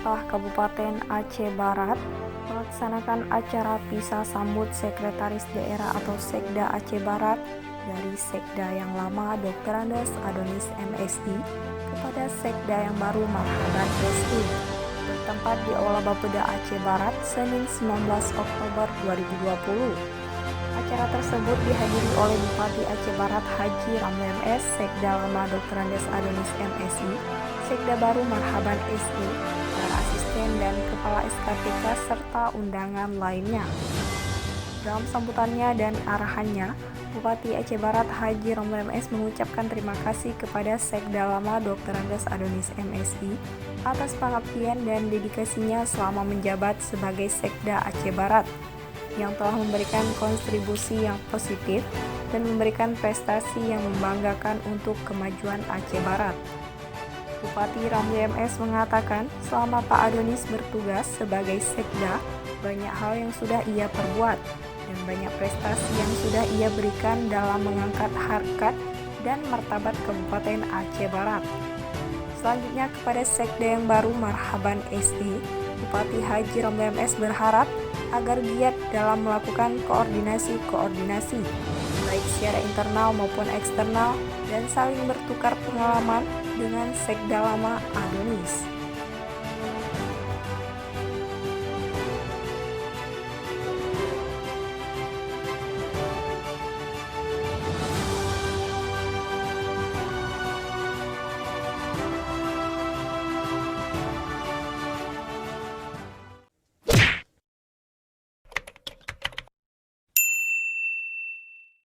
Pemerintah Kabupaten Aceh Barat melaksanakan acara pisah sambut Sekretaris Daerah atau Sekda Aceh Barat dari Sekda yang lama Dr. Andes Adonis MSI kepada Sekda yang baru Marhaban SI bertempat di Aula Bapeda Aceh Barat Senin 19 Oktober 2020. Acara tersebut dihadiri oleh Bupati Aceh Barat Haji Ramli MS, Sekda lama Dr. Andes Adonis MSI, Sekda baru Marhaban SI, para asisten dan kepala SKPK serta undangan lainnya. Dalam sambutannya dan arahannya, Bupati Aceh Barat Haji Ramli MS mengucapkan terima kasih kepada Sekda lama Dr. Andes Adonis MSI atas pengabdian dan dedikasinya selama menjabat sebagai Sekda Aceh Barat, yang telah memberikan kontribusi yang positif dan memberikan prestasi yang membanggakan untuk kemajuan Aceh Barat. Bupati Ramli MS mengatakan selama Pak Adonis bertugas sebagai Sekda, banyak hal yang sudah ia perbuat dan banyak prestasi yang sudah ia berikan dalam mengangkat harkat dan martabat Kabupaten Aceh Barat. Selanjutnya kepada Sekda yang baru Marhaban SI, Bupati Haji Ramli MS berharap agar giat dalam melakukan koordinasi baik secara internal maupun eksternal dan saling bertukar pengalaman dengan Sekda lama Adonis.